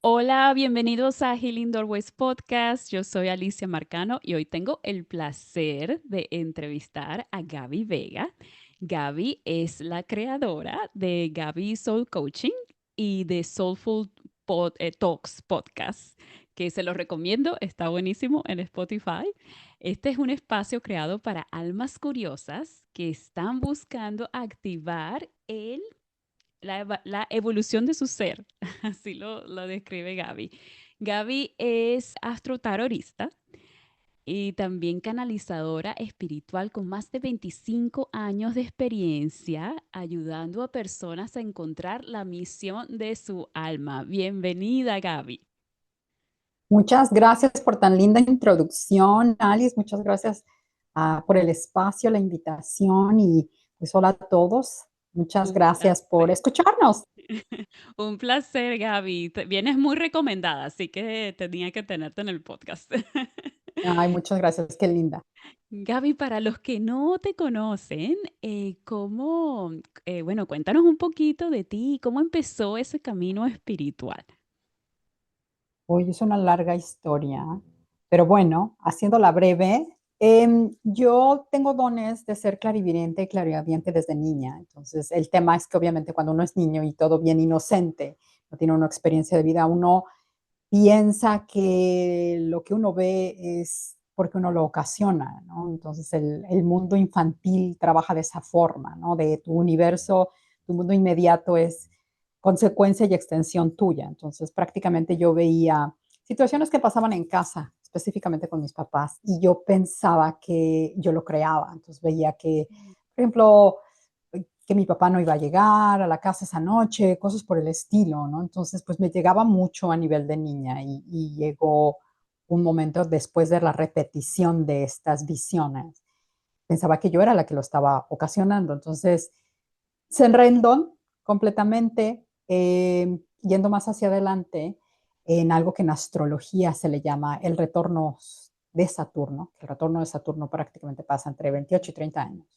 Hola, bienvenidos a Healing Doorways Podcast. Yo soy Alicia Marcano y hoy tengo el placer de entrevistar a Gaby Vega. Gaby es la creadora de Gaby Soul Coaching y de Soulful Talks Podcast, que se los recomiendo, está buenísimo en Spotify. Este es un espacio creado para almas curiosas que están buscando activar la evolución de su ser, así lo describe Gaby. Gaby es astrotarorista y también canalizadora espiritual con más de 25 años de experiencia ayudando a personas a encontrar la misión de su alma. Bienvenida, Gaby. Muchas gracias por tan linda introducción, Alice. Muchas gracias por el espacio, la invitación y pues hola a todos. Muchas Un gracias por placer. escucharnos. Un placer, Gaby. Vienes muy recomendada, así que tenía que tenerte en el podcast. Ay, muchas gracias, qué linda. Gaby, para los que no te conocen, bueno, cuéntanos un poquito de ti, cómo empezó ese camino espiritual. Hoy es una larga historia, pero bueno, haciéndola breve, yo tengo dones de ser clarividente y clarividente desde niña. Entonces, el tema es que obviamente cuando uno es niño y todo bien inocente, no tiene una experiencia de vida, uno piensa que lo que uno ve es porque uno lo ocasiona, ¿no? Entonces el mundo infantil trabaja de esa forma, ¿no? De tu universo, tu mundo inmediato es consecuencia y extensión tuya. Entonces prácticamente yo veía situaciones que pasaban en casa, específicamente con mis papás, y yo pensaba que yo lo creaba. Entonces veía que, por ejemplo, que mi papá no iba a llegar a la casa esa noche, cosas por el estilo, ¿no? Entonces, pues me llegaba mucho a nivel de niña y llegó un momento después de la repetición de estas visiones. Pensaba que yo era la que lo estaba ocasionando. Entonces, se enrendó completamente, yendo más hacia adelante en algo que en astrología se le llama el retorno de Saturno. El retorno de Saturno prácticamente pasa entre 28 y 30 años.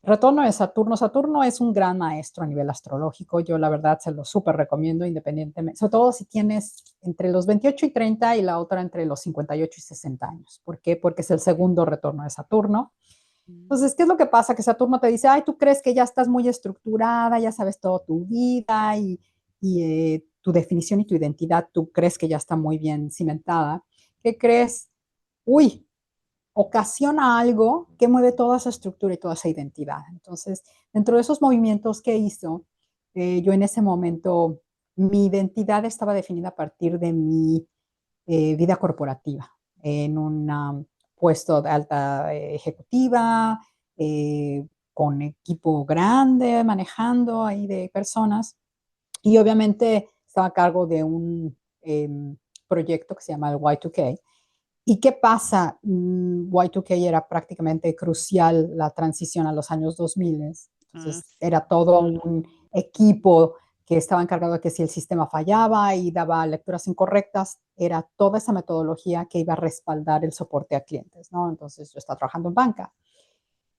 Retorno de Saturno. Saturno es un gran maestro a nivel astrológico. Yo la verdad se lo súper recomiendo independientemente, sobre todo si tienes entre los 28 y 30 y la otra entre los 58 y 60 años. ¿Por qué? Porque es el segundo retorno de Saturno. Mm. Entonces, ¿qué es lo que pasa? Que Saturno te dice, ay, tú crees que ya estás muy estructurada, ya sabes toda tu vida y tu definición y tu identidad, tú crees que ya está muy bien cimentada. ¿Qué crees? Uy, ocasiona algo que mueve toda esa estructura y toda esa identidad. Entonces, dentro de esos movimientos que hizo, yo en ese momento, mi identidad estaba definida a partir de mi vida corporativa, en un puesto de alta ejecutiva, con equipo grande, manejando ahí de personas. Y obviamente estaba a cargo de un proyecto que se llama el Y2K. ¿Y qué pasa? Y2K era prácticamente crucial la transición a los años 2000. Ah, Entonces era todo un equipo que estaba encargado de que si el sistema fallaba y daba lecturas incorrectas, era toda esa metodología que iba a respaldar el soporte a clientes, ¿no? Entonces yo estaba trabajando en banca.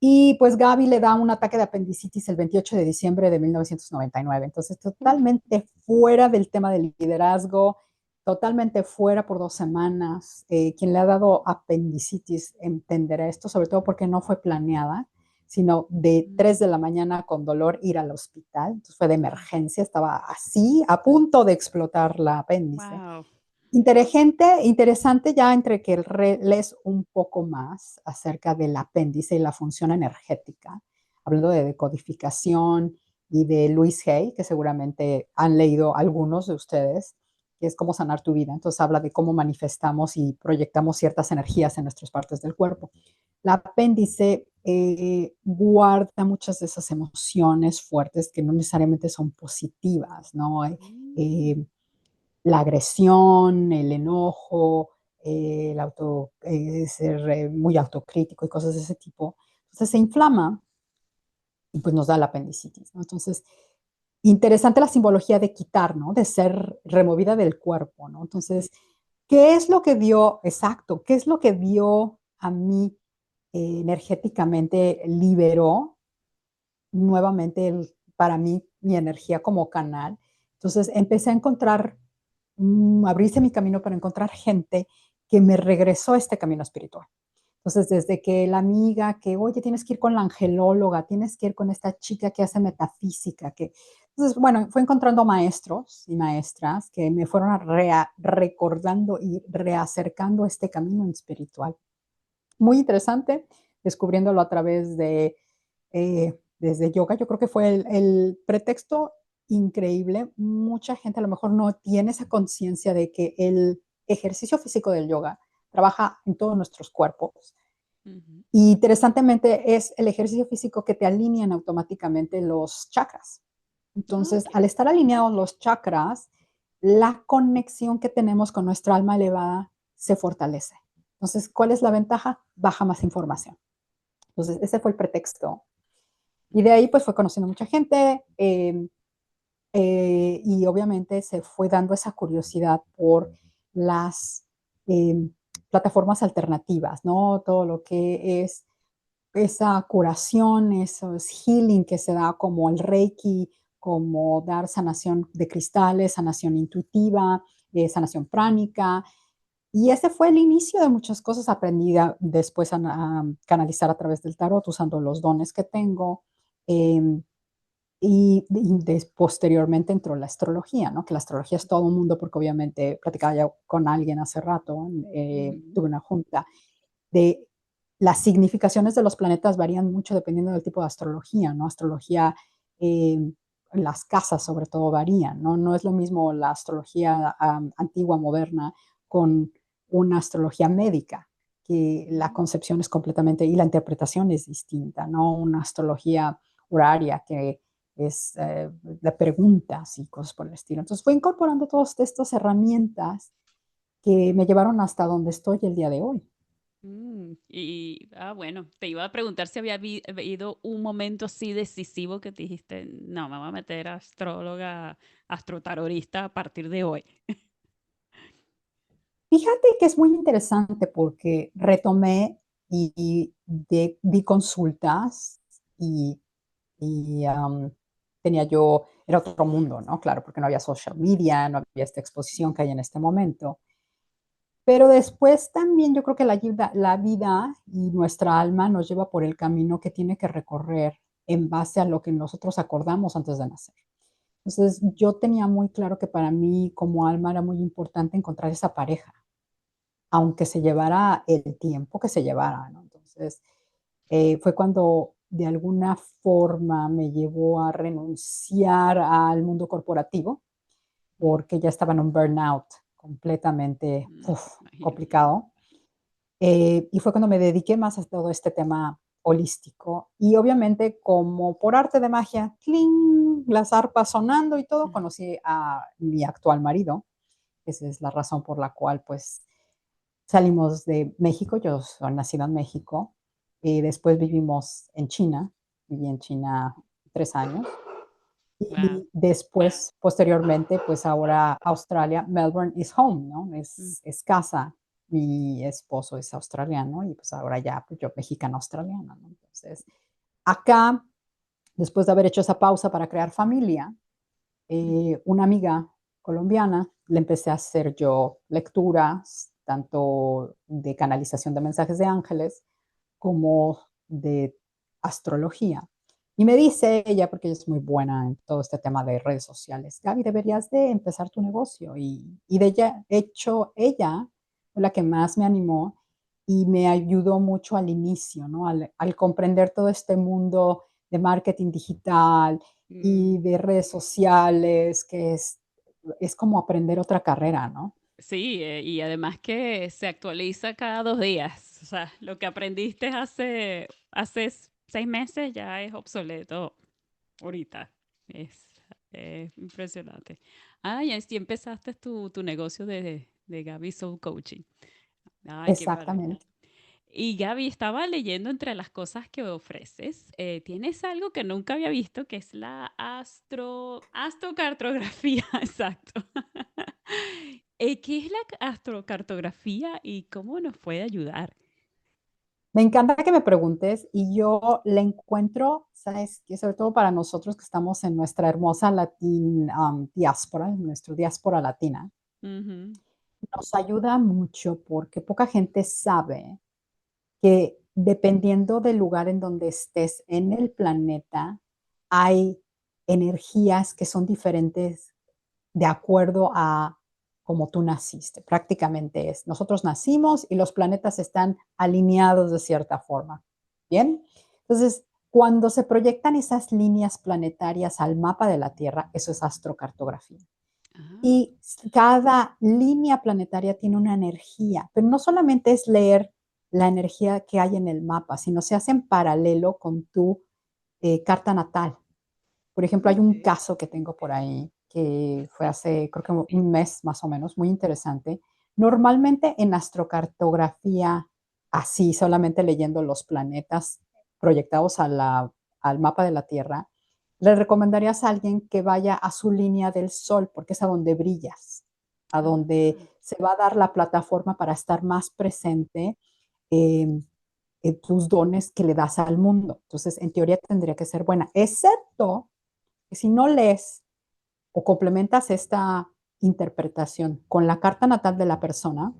Y pues Gaby le da un ataque de apendicitis el 28 de diciembre de 1999. Entonces, uf. totalmente fuera del tema del liderazgo, totalmente fuera por 2 semanas. Quien le ha dado apendicitis entenderá esto, sobre todo porque no fue planeada, sino de Mm. 3 de la mañana con dolor ir al hospital. Entonces fue de emergencia, estaba así, a punto de explotar la apéndice. Wow. Interesante ya entre que lees un poco más acerca del apéndice y la función energética, hablando de decodificación y de Louise Hay, que seguramente han leído algunos de ustedes, que es cómo sanar tu vida. Entonces habla de cómo manifestamos y proyectamos ciertas energías en nuestras partes del cuerpo. El apéndice guarda muchas de esas emociones fuertes que no necesariamente son positivas, ¿no? Mm. La agresión, el enojo, ser muy autocrítico y cosas de ese tipo. Entonces se inflama y pues nos da la apendicitis, ¿no? Entonces, interesante la simbología de quitar, ¿no? De ser removida del cuerpo, ¿no? Entonces, ¿qué es lo que dio, exacto, qué es lo que dio a mí energéticamente, liberó nuevamente para mí mi energía como canal? Entonces, empecé a encontrar abrirse mi camino para encontrar gente que me regresó a este camino espiritual. Entonces, desde que la amiga que, oye, tienes que ir con la angelóloga, tienes que ir con esta chica que hace metafísica, que... Entonces, bueno, fue encontrando maestros y maestras que me fueron recordando y reacercando este camino espiritual. Muy interesante, descubriéndolo a través de, desde yoga. Yo creo que fue el pretexto increíble. Mucha gente a lo mejor no tiene esa conciencia de que el ejercicio físico del yoga trabaja en todos nuestros cuerpos. Ujú. Y interesantemente es el ejercicio físico que te alinean automáticamente los chakras. Ah, Entonces, ok. al estar alineados los chakras, la conexión que tenemos con nuestra alma elevada se fortalece. Entonces, ¿cuál es la ventaja? Baja más información. Entonces, ese fue el pretexto. Y de ahí, pues, fue conociendo mucha gente y obviamente se fue dando esa curiosidad por las eh, plataformas alternativas, ¿no? Todo lo que es esa curación, esos healing que se da como el Reiki, como dar sanación de cristales, sanación intuitiva, sanación pránica. Y ese fue el inicio de muchas cosas. Aprendí después a canalizar a través del tarot usando los dones que tengo. em, Posteriormente entró la astrología, ¿no? Que la astrología es todo un mundo, porque obviamente platicaba ya con alguien hace rato, Ujú. tuve una junta, de las significaciones de los planetas varían mucho dependiendo del tipo de astrología, ¿no? Astrología, eh, las casas sobre todo varían, ¿no? No es lo mismo la astrología antigua, moderna, con una astrología médica, que la Mm. concepción es completamente, y la interpretación es distinta, ¿no? Una astrología horaria que es de preguntas y cosas por el estilo. Entonces fue incorporando todas estas herramientas que me llevaron hasta donde estoy el día de hoy. Bueno, te iba a preguntar si había habido un momento así decisivo que te dijiste, no, me voy a meter a astróloga, astrotarorista a partir de hoy. Fíjate que es muy interesante porque retomé di consultas y, tenía yo, era otro mundo, ¿no? Claro, porque no había social media, no había esta exposición que hay en este momento. Pero después también yo creo que la vida y nuestra alma nos lleva por el camino que tiene que recorrer en base a lo que nosotros acordamos antes de nacer. Entonces, yo tenía muy claro que para mí como alma era muy importante encontrar esa pareja, aunque se llevara el tiempo que se llevara, ¿no? Entonces, fue cuando de alguna forma me llevó a renunciar al mundo corporativo, Mm, porque ya estaba en un burnout completamente Imagino. complicado. Y fue cuando me dediqué más a todo este tema holístico. Y obviamente, como por arte de magia, ¡cling! Las arpas sonando y todo, Mm. conocí a mi actual marido. Esa es la razón por la cual, pues, salimos de México. Yo soy nacida en México y después vivimos en China. Viví en China 3 años. Wow. Y después, posteriormente, pues ahora Australia, Melbourne is home, ¿no? Mm. Es casa. Mi esposo es australiano y pues ahora ya, pues yo mexicana-australiana, ¿no? Entonces, acá, después de haber hecho esa pausa para crear familia, una amiga colombiana, le empecé a hacer yo lecturas, tanto de canalización de mensajes de ángeles como de astrología. Y me dice ella, porque ella es muy buena en todo este tema de redes sociales, Gaby, deberías de empezar tu negocio. Y de ella, hecho, ella fue la que más me animó y me ayudó mucho al inicio, ¿no? Al comprender todo este mundo de marketing digital y Mm. de redes sociales, que es como aprender otra carrera, ¿no? Sí, y además que se actualiza cada 2 días. O sea, lo que aprendiste hace 6 meses ya es obsoleto ahorita. Es impresionante. Ah, y así empezaste tu negocio de Gaby Soul Coaching. Ay, qué maravilla. Exactamente. Y Gaby, estaba leyendo entre las cosas que ofreces, tienes algo que nunca había visto, que es la astrocartografía, exacto. ¿Qué es la astrocartografía y cómo nos puede ayudar? Me encanta que me preguntes y yo le encuentro, sabes, que sobre todo para nosotros que estamos en nuestra hermosa diáspora, en nuestra diáspora latina, Ujú. Nos ayuda mucho porque poca gente sabe que dependiendo del lugar en donde estés en el planeta, hay energías que son diferentes de acuerdo a cómo tú naciste. Prácticamente es, nosotros nacimos y los planetas están alineados de cierta forma. ¿Bien? Entonces, cuando se proyectan esas líneas planetarias al mapa de la Tierra, eso es astrocartografía. Ah, Y cada línea planetaria tiene una energía, pero no solamente es leer la energía que hay en el mapa, sino se hace en paralelo con tu carta natal. Por ejemplo, hay un okey. caso que tengo por ahí que fue hace, creo que un mes más o menos, muy interesante. Normalmente en astrocartografía, así, solamente leyendo los planetas proyectados al mapa de la Tierra, le recomendarías a alguien que vaya a su línea del Sol, porque es a donde brillas, a Ah, donde se va a dar la plataforma para estar más presente em, en tus dones que le das al mundo. Entonces, en teoría tendría que ser buena, excepto que si no lees o complementas esta interpretación con la carta natal de la persona,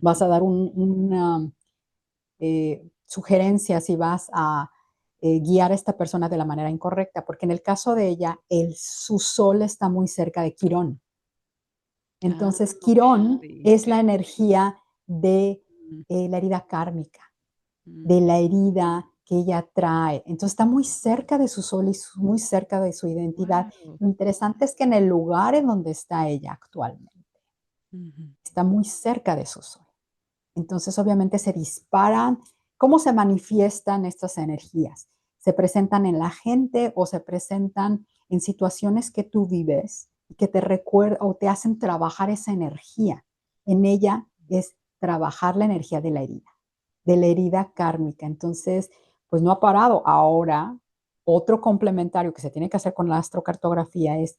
vas a ujú. dar una sugerencia si vas a guiar a esta persona de la manera incorrecta, porque en el caso de ella, su sol está muy cerca de Quirón. Ah, Entonces, Quirón sí. es la energía de Mm, la herida kármica, de mm. la herida que ella trae. Entonces está muy cerca de su sol y muy cerca de su identidad. Guau. Lo interesante es que en el lugar en donde está ella actualmente, Ujú. está muy cerca de su sol. Entonces obviamente se disparan. ¿Cómo se manifiestan estas energías? Se presentan en la gente o se presentan en situaciones que tú vives y que te recuerdan o te hacen trabajar esa energía. En ella es trabajar la energía de la herida kármica. Entonces, pues no ha parado. Ahora, otro complementario que se tiene que hacer con la astrocartografía es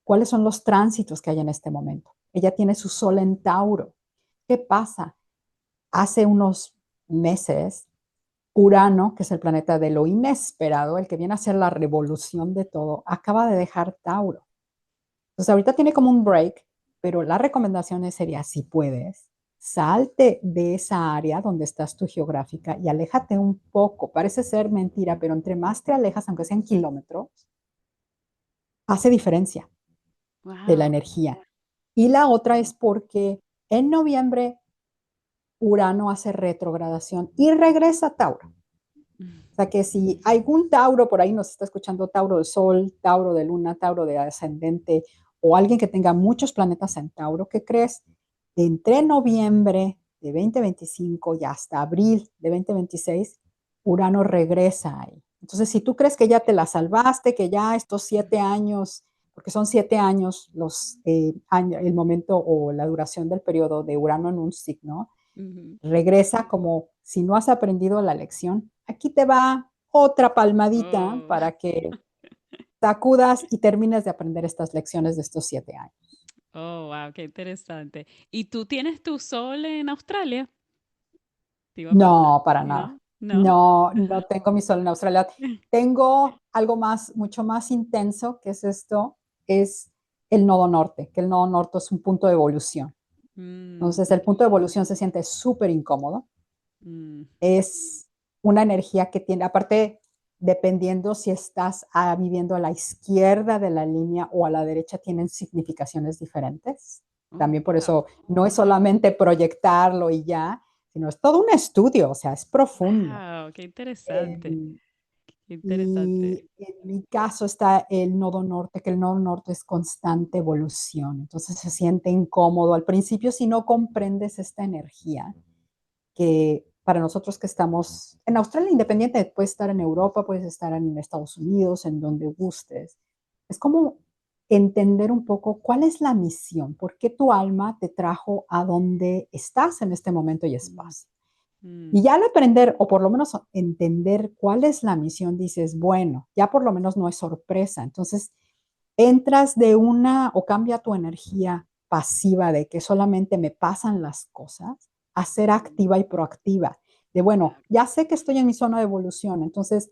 cuáles son los tránsitos que hay en este momento. Ella tiene su sol en Tauro. ¿Qué pasa? Hace unos meses, Urano, que es el planeta de lo inesperado, el que viene a hacer la revolución de todo, acaba de dejar Tauro. Entonces ahorita tiene como un break, pero la recomendación sería, si puedes, salte de esa área donde estás tú geográfica y aléjate un poco. Parece ser mentira, pero entre más te alejas, aunque sean kilómetros, hace diferencia de la Guau. energía. Y la otra es porque en noviembre Urano hace retrogradación y regresa a Tauro. O sea que si algún Tauro por ahí nos está escuchando, Tauro de Sol, Tauro de Luna, Tauro de Ascendente, o alguien que tenga muchos planetas en Tauro, ¿qué crees? Entre noviembre de 2025 y hasta abril de 2026, Urano regresa ahí. Entonces, si tú crees que ya te la salvaste, que ya estos 7 años, porque son 7 años el momento o la duración del periodo de Urano en un signo, Ujú. regresa como si no has aprendido la lección. Aquí te va otra palmadita Oh. para que sacudas y termines de aprender estas lecciones de estos 7 años. Oh, wow, qué interesante. ¿Y tú tienes tu sol en Australia? Te iba a preguntar. No, para ¿No? nada. ¿No? No, no tengo mi sol en Australia. Tengo algo más, mucho más intenso, que es esto, es el nodo norte, que el nodo norte es un punto de evolución. Mm, Entonces, el punto de evolución se siente súper incómodo. mm. Es una energía que tiene, aparte, dependiendo si estás viviendo a la izquierda de la línea o a la derecha, tienen significaciones diferentes. Oh, También por wow. eso no es solamente proyectarlo y ya, sino es todo un estudio, o sea, es profundo. Wow, qué interesante. Eh, Qué interesante. y en mi caso está el nodo norte, que el nodo norte es constante evolución, entonces se siente incómodo. Al principio, si no comprendes esta energía, que para nosotros que estamos en Australia, independiente, puedes estar en Europa, puedes estar en Estados Unidos, en donde gustes. Es como entender un poco cuál es la misión, por qué tu alma te trajo a donde estás en este momento y Mm, espacio. mm, Y ya al aprender, o por lo menos entender cuál es la misión, dices, bueno, ya por lo menos no es sorpresa. Entonces, entras de una o cambia tu energía pasiva de que solamente me pasan las cosas a ser activa y proactiva. De bueno, claro. ya sé que estoy en mi zona de evolución, entonces,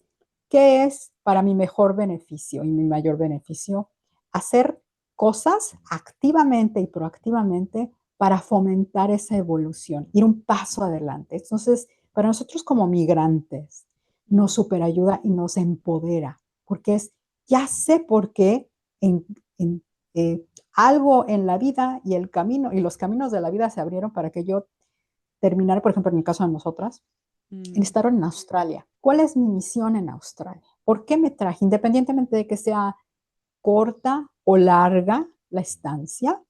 ¿qué es para mi mejor beneficio y mi mayor beneficio? Hacer cosas activamente y proactivamente para fomentar esa evolución, ir un paso adelante. Entonces, para nosotros como migrantes, nos Mm, superayuda y nos empodera, porque es, ya sé por qué en, en, algo en la vida y el camino y los caminos de la vida se abrieron para que yo terminara, por ejemplo, en el caso de nosotras, en mm, estar en Australia. ¿Cuál es mi misión en Australia? ¿Por qué me traje? Independientemente de que sea corta o larga la estancia,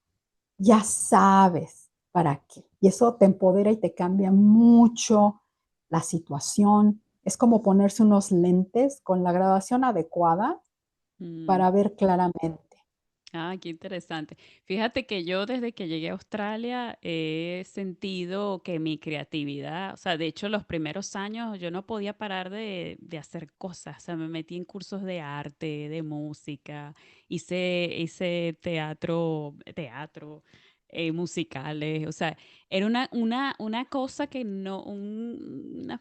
ya sabes para qué. Y eso te empodera y te cambia mucho la situación. Es como ponerse unos lentes con la graduación adecuada mm. para ver claramente. Ah, qué interesante. Fíjate que yo desde que llegué a Australia he sentido que mi creatividad, o sea, de hecho los primeros años yo no podía parar de hacer cosas, o sea, me metí en cursos de arte, de música, hice teatro, musicales, o sea, era una cosa que no, un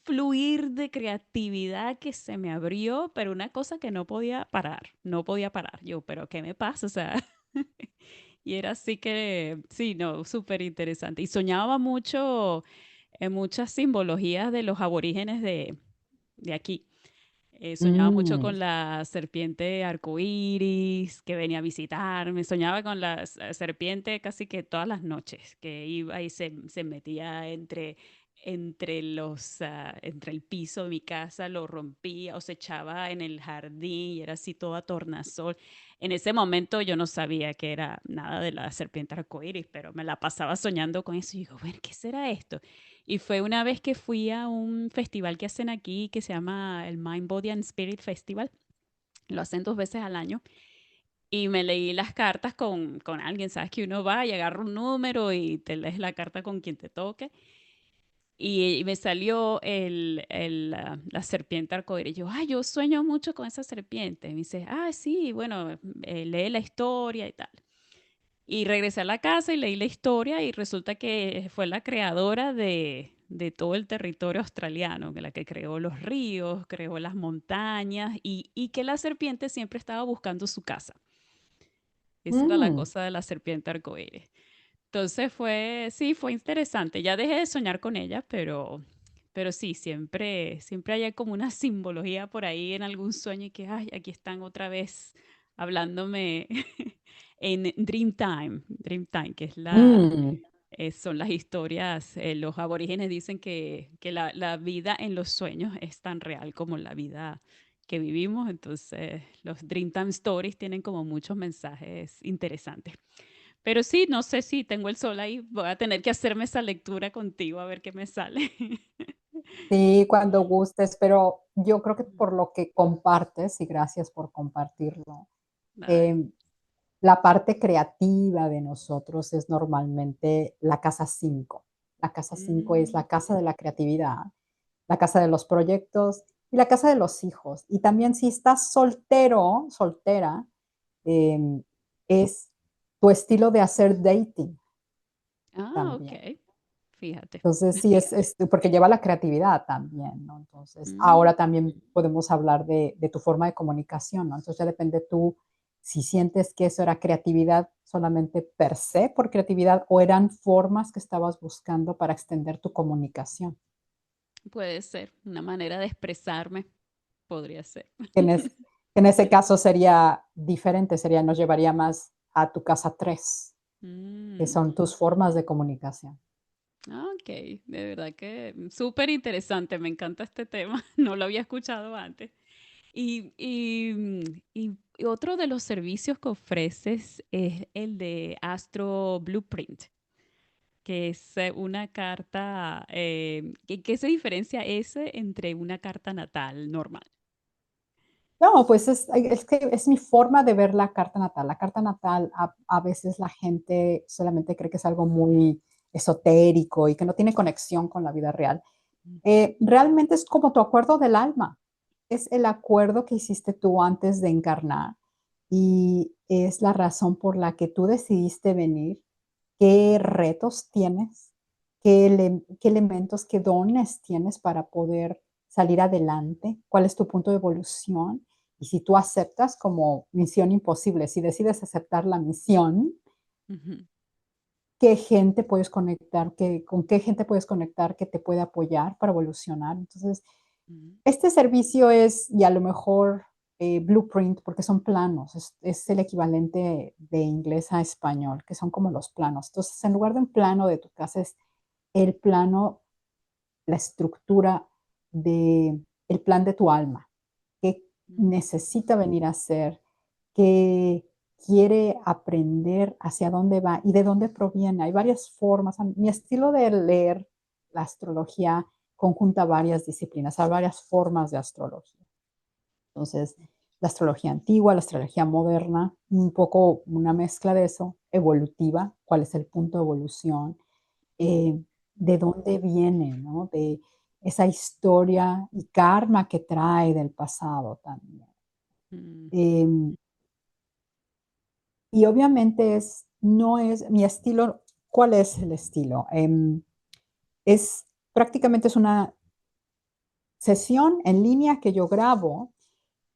fluir de creatividad que se me abrió, pero una cosa que no podía parar, no podía parar. Yo, pero ¿qué me pasa? O sea, y era así que, sí, no, súper interesante. Y soñaba mucho en muchas simbologías de los aborígenes de aquí. Soñaba mucho Mm, con la serpiente arcoíris que venía a visitarme. Soñaba con la serpiente casi que todas las noches, que iba y se metía entre el piso de mi casa, lo rompía o se echaba en el jardín y era así toda tornasol. En ese momento yo no sabía que era nada de la serpiente arcoíris, pero me la pasaba soñando con eso y digo, bueno, ¿qué será esto? Y fue una vez que fui a un festival que hacen aquí que se llama el Mind, Body and Spirit Festival. Lo hacen 2 veces al año. Y me leí las cartas con alguien. Sabes que uno va y agarra un número y te lees la carta con quien te toque. Y me salió la serpiente arcoíris. Yo, ay, yo sueño mucho con esa serpiente. Y me dice, ah, sí, bueno, lee la historia y tal. Y regresé a la casa y leí la historia y resulta que fue la creadora de todo el territorio australiano, que la que creó los ríos, creó las montañas y que la serpiente siempre estaba buscando su casa. Esa era la mm. cosa de la serpiente arcoíris. Entonces sí, fue interesante. Ya dejé de soñar con ella, pero sí, siempre hay como una simbología por ahí en algún sueño y que, ay, aquí están otra vez hablándome en Dream Time, que es Mm. son las historias, los aborígenes dicen que la vida en los sueños es tan real como la vida que vivimos, entonces los Dreamtime Stories tienen como muchos mensajes interesantes. Pero sí, no sé si tengo el sol ahí, voy a tener que hacerme esa lectura contigo a ver qué me sale. Sí, cuando gustes, pero yo creo que por lo que compartes, y gracias por compartirlo, Ay, eh, la parte creativa de nosotros es normalmente la casa 5. La casa 5 es mm, la casa de la creatividad, la casa de los proyectos y la casa de los hijos. Y también si estás soltero, soltera, eh, es tu estilo de hacer dating ok, también. fíjate. Entonces, sí, es porque lleva la creatividad también, ¿no? Entonces, Mm, ahora también podemos hablar de tu forma de comunicación, ¿no? Entonces, ya depende tú si sientes que eso era creatividad solamente per se, por creatividad, o eran formas que estabas buscando para extender tu comunicación. puede ser, una manera de expresarme podría ser. Que en ese caso sería diferente, nos llevaría más a tu casa 3, que Mm. son tus formas de comunicación. Ok, de verdad que súper interesante, me encanta este tema, no lo había escuchado antes. Y otro de los servicios que ofreces es el de Astro Blueprint, que es una carta, ¿qué se diferencia ese entre una carta natal normal? No, pues es que es mi forma de ver la carta natal. La carta natal, a veces la gente solamente cree que es algo muy esotérico y que no tiene conexión con la vida real. Realmente es como tu acuerdo del alma. Es el acuerdo que hiciste tú antes de encarnar y es la razón por la que tú decidiste venir, qué retos tienes, qué elementos, qué dones tienes para poder salir adelante, cuál es tu punto de evolución Y si tú aceptas como misión imposible, si decides aceptar la misión, Ujú, ¿qué gente puedes conectar? ¿Con qué gente puedes conectar que te puede apoyar para evolucionar? Entonces, ujú, este servicio es, y a lo mejor blueprint, porque son planos, es el equivalente de inglés a español, que son como los planos. Entonces, en lugar de un plano de tu casa, es el plano, la estructura de el plan de tu alma, qué mm, necesita venir a ser, qué quiere aprender, hacia dónde va y de dónde proviene. Hay varias formas. Mi estilo de leer la astrología conjunta varias disciplinas, hay varias formas de astrología. Entonces, la astrología antigua, la astrología moderna, un poco una mezcla de eso, evolutiva, cuál es el punto de evolución, eh, de dónde viene, ¿no? De esa historia y karma que trae del pasado también. mm, Em, y obviamente no es mi estilo. ¿Cuál es el estilo? Es prácticamente es una sesión en línea que yo grabo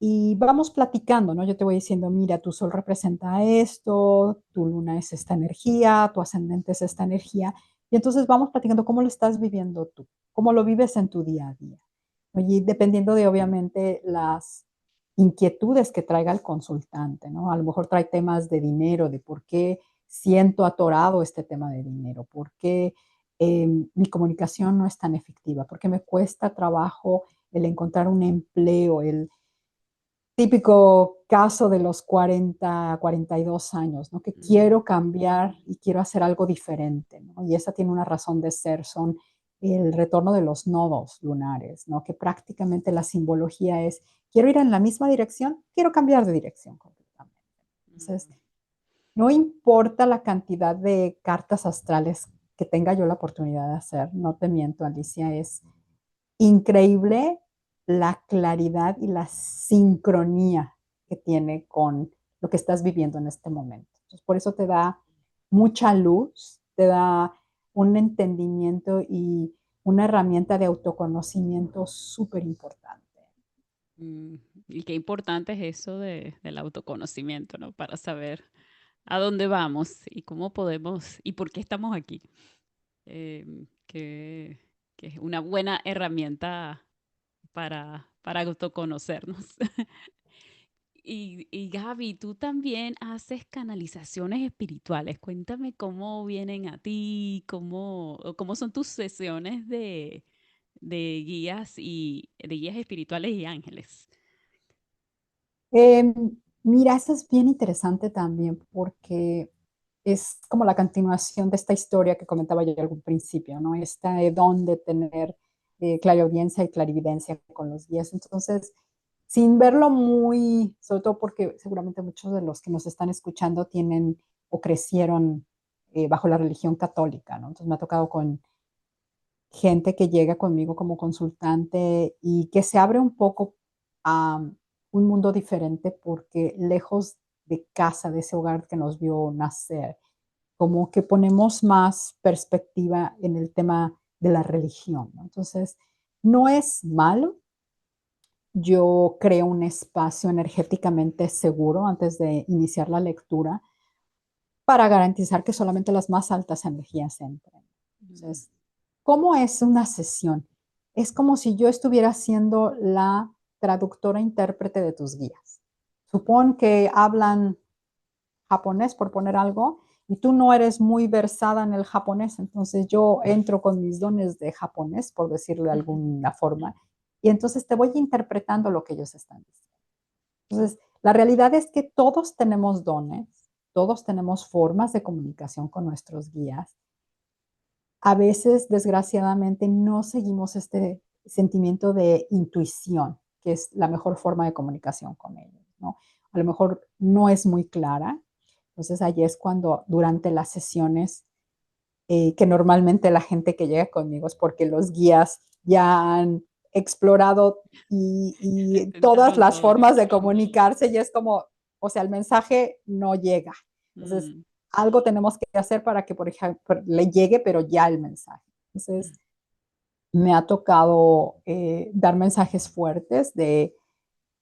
y vamos platicando, ¿no? Yo te voy diciendo, mira, tu sol representa esto, tu luna es esta energía, tu ascendente es esta energía. Y entonces vamos platicando cómo lo estás viviendo tú, cómo lo vives en tu día a día. Y dependiendo de, obviamente, las inquietudes que traiga el consultante, ¿no? A lo mejor trae temas de dinero, de por qué siento atorado este tema de dinero, por qué mi comunicación no es tan efectiva, por qué me cuesta trabajo el encontrar un empleo, el típico caso de los 40, 42 años, ¿no? Que mm, quiero cambiar y quiero hacer algo diferente, ¿no? Y esa tiene una razón de ser, son el retorno de los nodos lunares, ¿no? Que prácticamente la simbología es, quiero ir en la misma dirección, quiero cambiar de dirección completamente. Entonces, mm, no importa la cantidad de cartas astrales que tenga yo la oportunidad de hacer, no te miento, Alicia, es increíble la claridad y la sincronía que tiene con lo que estás viviendo en este momento. Entonces, por eso te da mucha luz, te da un entendimiento y una herramienta de autoconocimiento súper importante. mm. Y qué importante es eso del autoconocimiento, ¿no? Para saber a dónde vamos y cómo podemos y por qué estamos aquí. Que, que es una buena herramienta para autoconocernos. Y Gaby, tú también haces canalizaciones espirituales. Cuéntame cómo vienen a ti, cómo son tus sesiones de guías espirituales y ángeles. Eh, Mira, esto es bien interesante también porque es como la continuación de esta historia que comentaba yo al algún principio, ¿no? Este don de tener clariaudiencia y clarividencia con los guías. Entonces, sin verlo muy, sobre todo porque seguramente muchos de los que nos están escuchando tienen o crecieron bajo la religión católica, ¿no? Entonces me ha tocado con gente que llega conmigo como consultante y que se abre un poco a un mundo diferente porque lejos de casa, de ese hogar que nos vio nacer, como que ponemos más perspectiva en el tema de la religión, ¿no? Entonces, no es malo. Yo creo un espacio energéticamente seguro antes de iniciar la lectura para garantizar que solamente las más altas energías entren. Mm, Entonces, ¿cómo es una sesión? Es como si yo estuviera siendo la traductora intérprete de tus guías. Supón que hablan japonés, por poner algo, y tú no eres muy versada en el japonés, entonces yo entro con mis dones de japonés, por decirlo de alguna forma, y entonces te voy interpretando lo que ellos están diciendo. Entonces, la realidad es que todos tenemos dones, todos tenemos formas de comunicación con nuestros guías. A veces, desgraciadamente, no seguimos este sentimiento de intuición, que es la mejor forma de comunicación con ellos, ¿no? A lo mejor no es muy clara. Entonces, ahí es cuando durante las sesiones, que normalmente la gente que llega conmigo es porque los guías ya han explorado y todas intentaron las todo. formas de comunicarse y es como, o sea, el mensaje no llega. Entonces, Mm, algo tenemos que hacer para que, por ejemplo, le llegue, pero ya el mensaje. Entonces, me ha tocado dar mensajes fuertes de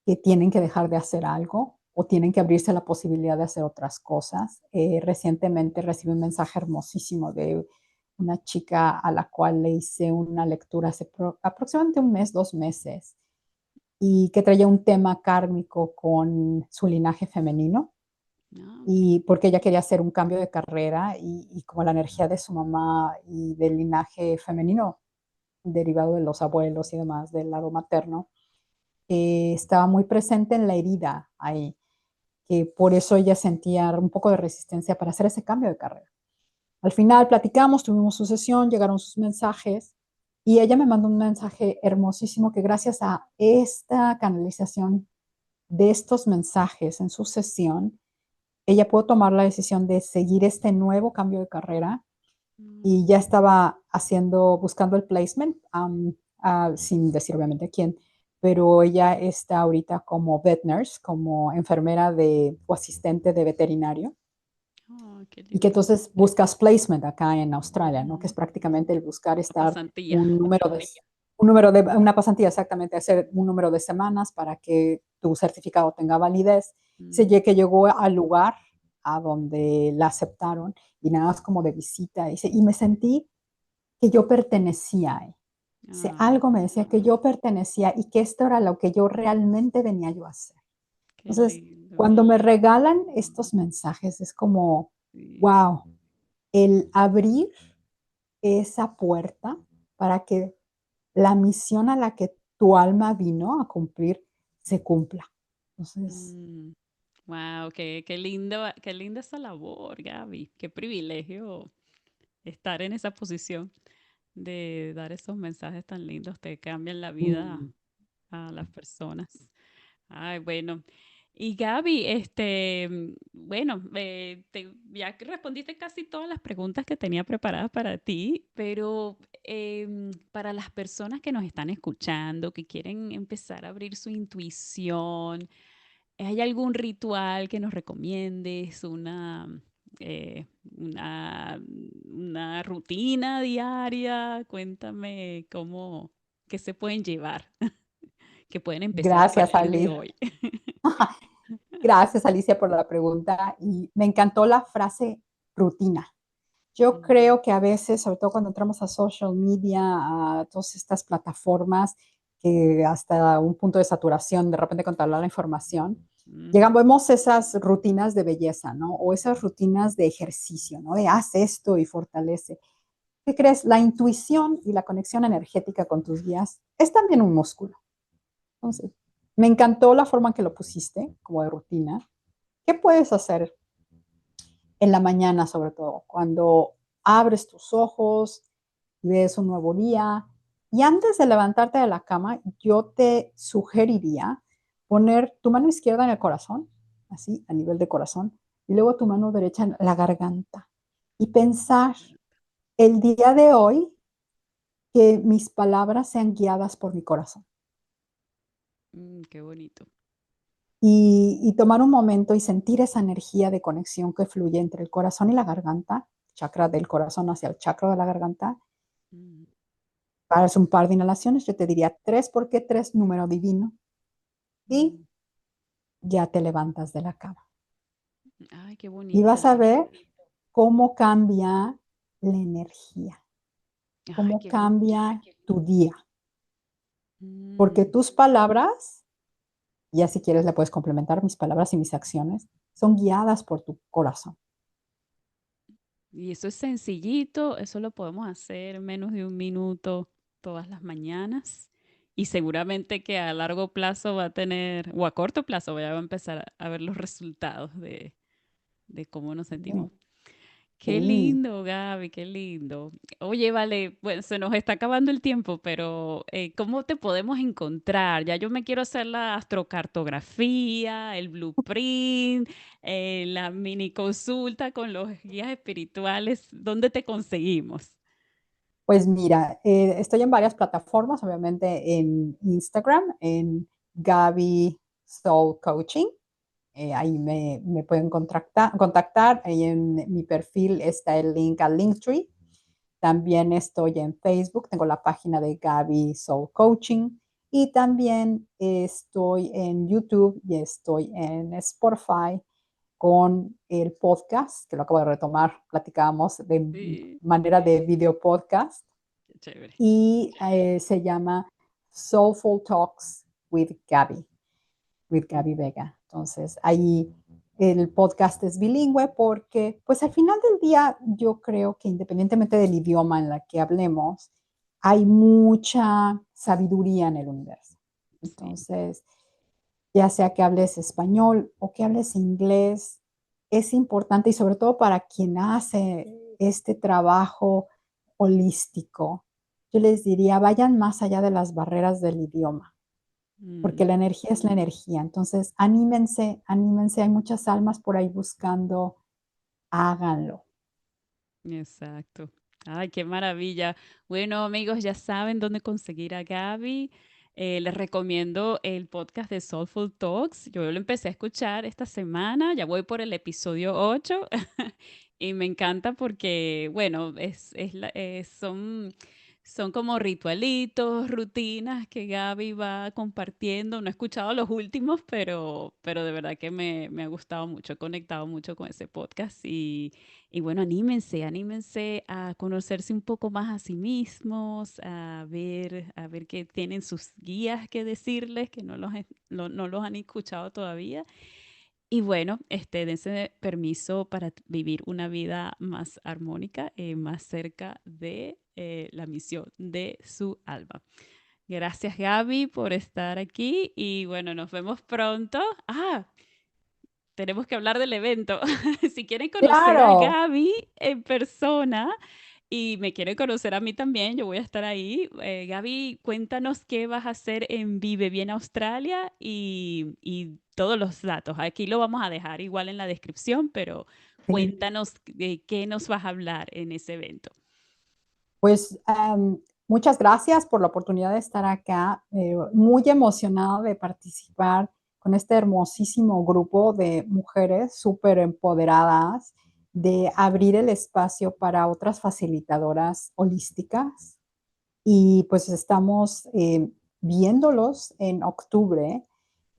que tienen que dejar de hacer algo o tienen que abrirse a la posibilidad de hacer otras cosas. Recientemente recibí un mensaje hermosísimo de una chica a la cual le hice una lectura hace aproximadamente un mes, 2 meses, y que traía un tema kármico con su linaje femenino, Ah, ok. y porque ella quería hacer un cambio de carrera y como la energía de su mamá y del linaje femenino derivado de los abuelos y demás del lado materno, estaba muy presente en la herida ahí, que por eso ella sentía un poco de resistencia para hacer ese cambio de carrera. Al final platicamos, tuvimos su sesión, llegaron sus mensajes y ella me mandó un mensaje hermosísimo que gracias a esta canalización de estos mensajes en su sesión, ella pudo tomar la decisión de seguir este nuevo cambio de carrera y Mm, ya estaba buscando el placement, sin decir obviamente a quién, pero ella está ahorita como vet nurse, como enfermera o asistente de veterinario, oh, qué y que lindo. entonces buscas placement acá en Australia, ¿no? Que es Ujú. prácticamente el buscar La estar pasantía. un número de, una pasantía exactamente, hacer un número de semanas para que tu certificado tenga validez. Se Mm, que llegó al lugar a donde la aceptaron y nada más como de visita, y me sentí que yo pertenecía ahí. ah, Algo me decía que yo pertenecía y que esto era lo que yo realmente venía yo a hacer. qué Entonces, lindo. cuando me regalan estos mensajes, es como, Sí. wow, el abrir esa puerta para que la misión a la que tu alma vino a cumplir se cumpla. Entonces, Wow, qué linda esa labor, Gaby. Qué privilegio estar en esa posición de dar esos mensajes tan lindos. Te cambian la vida mm, a las personas. Ay, bueno. Y Gaby, bueno, ya que respondiste casi todas las preguntas que tenía preparadas para ti, pero para las personas que nos están escuchando, que quieren empezar a abrir su intuición, ¿hay algún ritual que nos recomiendes? Eh, una, una rutina diaria? Cuéntame qué se pueden llevar, que pueden empezar a gracias, partir de Alicia. hoy. Gracias, Alicia, por la pregunta. Y me encantó la frase rutina. Yo Mm, creo que a veces, sobre todo cuando entramos a social media, a todas estas plataformas, que hasta un punto de saturación, de repente controlar la información, ujú. vemos esas rutinas de belleza, ¿no? O esas rutinas de ejercicio, ¿no? De haz esto y fortalece. ¿Qué crees? La intuición y la conexión energética con tus guías es también un músculo. Entonces, me encantó la forma en que lo pusiste, como de rutina. ¿Qué puedes hacer en la mañana, sobre todo, cuando abres tus ojos y ves un nuevo día? Y antes de levantarte de la cama, yo te sugeriría poner tu mano izquierda en el corazón, así, a nivel de corazón, y luego tu mano derecha en la garganta. Y pensar el día de hoy que mis palabras sean guiadas por mi corazón. Qué bonito. Y tomar un momento y sentir esa energía de conexión que fluye entre el corazón y la garganta, chakra del corazón hacia el chakra de la garganta. Mm, Haces un par de inhalaciones, yo te diría tres, porque tres, número divino, y mm. ya te levantas de la cama. Ay, qué Y vas a bonito. ver cómo cambia la energía, Ay, cómo qué bonito. cambia tu día, porque Mm. tus palabras, ya si quieres le puedes complementar, mis palabras y mis acciones, son guiadas por tu corazón. Y eso es sencillito, eso lo podemos hacer en menos de un minuto todas las mañanas. Y seguramente que a largo plazo va a tener, o a corto plazo, ya va a empezar a ver los resultados de cómo nos sentimos. Qué Sí, lindo, Gaby, qué lindo. Oye, vale, pues se nos está acabando el tiempo, pero ¿cómo te podemos encontrar? Ya yo me quiero hacer la astrocartografía, el blueprint, la mini consulta con los guías espirituales. ¿Dónde te conseguimos? pues mira, estoy en varias plataformas, obviamente en Instagram, en Gaby Soul Coaching. Ahí me pueden contactar. Ahí en mi perfil está el link al Linktree. También estoy en Facebook, tengo la página de Gaby Soul Coaching. Y también estoy en YouTube y estoy en Spotify con el podcast, que lo acabo de retomar, platicábamos de Sí, manera de video podcast, qué chévere. y se llama Soulful Talks with Gaby Vega. Entonces, ahí el podcast es bilingüe porque, pues al final del día, yo creo que independientemente del idioma en la que hablemos, hay mucha sabiduría en el universo. Sí. Entonces, ya sea que hables español o que hables inglés, es importante y sobre todo para quien hace este trabajo holístico, yo les diría, vayan más allá de las barreras del idioma, porque Mm, la energía es la energía. Entonces, anímense, anímense, hay muchas almas por ahí buscando, háganlo. exacto. Ay, qué maravilla. Bueno, amigos, ya saben dónde conseguir a Gaby. Les recomiendo el podcast de Soulful Talks. Yo lo empecé a escuchar esta semana, ya voy por el episodio 8 y me encanta porque, bueno, son como ritualitos, rutinas que Gaby va compartiendo. No he escuchado los últimos, pero de verdad que me ha gustado mucho, he conectado mucho con ese podcast y bueno, anímense, anímense a conocerse un poco más a sí mismos, a ver qué tienen sus guías que decirles, que no los han escuchado todavía. Y bueno, dense permiso para vivir una vida más armónica, más cerca de la misión de su alma. Gracias, Gaby, por estar aquí y bueno, nos vemos pronto. Tenemos que hablar del evento. Si quieren conocer a Claro, Gaby en persona y me quieren conocer a mí también, yo voy a estar ahí. Gaby, cuéntanos qué vas a hacer en Vive Bien Australia y todos los datos. Aquí lo vamos a dejar igual en la descripción, pero sí. cuéntanos de qué nos vas a hablar en ese evento. Pues muchas gracias por la oportunidad de estar acá. Muy emocionado de participar con este hermosísimo grupo de mujeres súper empoderadas, de abrir el espacio para otras facilitadoras holísticas. Y pues estamos viéndolos en octubre.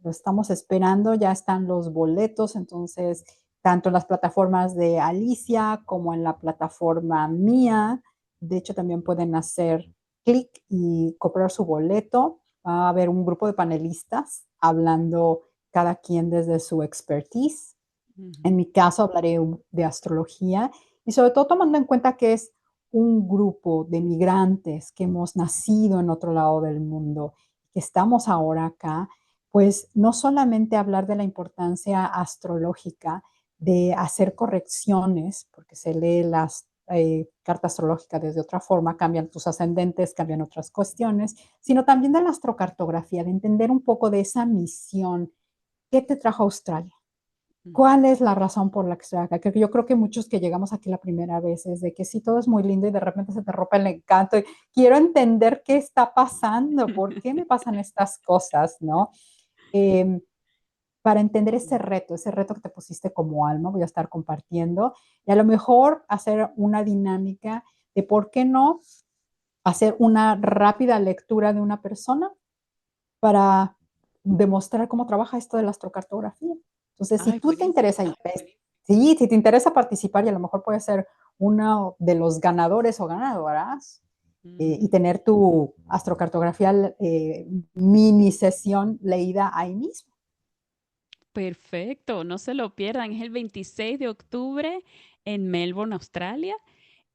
Lo estamos esperando, ya están los boletos, entonces, tanto en las plataformas de Alicia como en la plataforma mía. De hecho, también pueden hacer clic y comprar su boleto. Va a haber un grupo de panelistas hablando cada quien desde su expertise. En Ujú. mi caso hablaré de astrología y sobre todo tomando en cuenta que es un grupo de migrantes que hemos nacido en otro lado del mundo, que estamos ahora acá, pues no solamente hablar de la importancia astrológica de hacer correcciones, porque se lee las carta astrológica desde otra forma, cambian tus ascendentes, cambian otras cuestiones, sino también de la astrocartografía, de entender un poco de esa misión que te trajo a Australia. Ujú. ¿Cuál es la razón por la que estoy acá? Que yo creo que muchos que llegamos aquí la primera vez es de que sí, todo es muy lindo y de repente se te rompe el encanto y quiero entender qué está pasando, por qué me pasan estas cosas, ¿no? Eh, para entender ese reto que te pusiste como alma, voy a estar compartiendo y a lo mejor hacer una dinámica de por qué no hacer una rápida lectura de una persona para demostrar cómo trabaja esto de la astrocartografía. Entonces, si Ay, tú te buenísimo. interesa, sí, si te interesa participar y a lo mejor puedes ser uno de los ganadores o ganadoras y Ujú. tener tu astrocartografía mini sesión leída ahí mismo. Perfecto, no se lo pierdan. Es el 26 de octubre en Melbourne, Australia.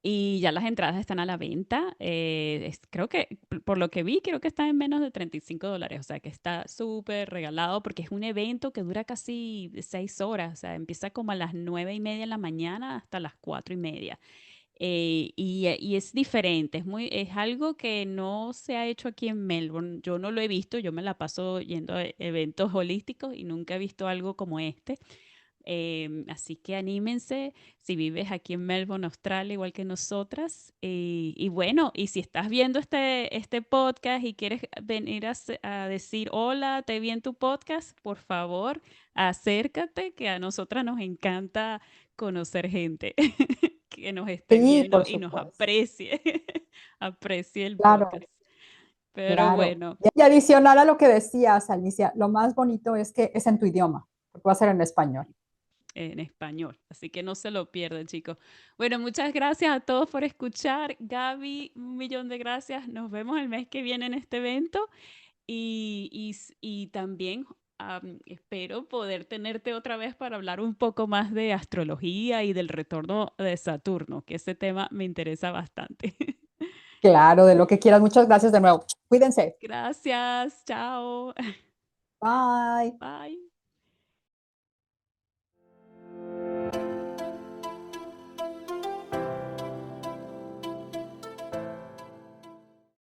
Y ya las entradas están a la venta. Creo que, por lo que vi, creo que está en menos de $35. O sea que está súper regalado porque es un evento que dura casi 6 horas. O sea, empieza como a las 9:30 de la mañana hasta las 4:30. Y es diferente, es algo que no se ha hecho aquí en Melbourne. Yo no lo he visto, yo me la paso yendo a eventos holísticos y nunca he visto algo como este. Así que anímense si vives aquí en Melbourne, Australia, igual que nosotras. Y bueno, y si estás viendo este podcast y quieres venir a decir, hola, te vi en tu podcast, por favor, acércate, que a nosotras nos encanta conocer gente que nos esté Sí, viendo por y nos supuesto. aprecie, aprecie el Claro. podcast. Pero claro. bueno, Y adicional a lo que decías, Alicia, lo más bonito es que es en tu idioma, porque va a ser en español. en español. Así que no se lo pierdan, chicos. Bueno, muchas gracias a todos por escuchar. Gaby, un millón de gracias. Nos vemos el mes que viene en este evento y también espero poder tenerte otra vez para hablar un poco más de astrología y del retorno de Saturno, que ese tema me interesa bastante. Claro, de lo que quieras. Muchas gracias de nuevo. Cuídense. Gracias, chao. Bye. Bye.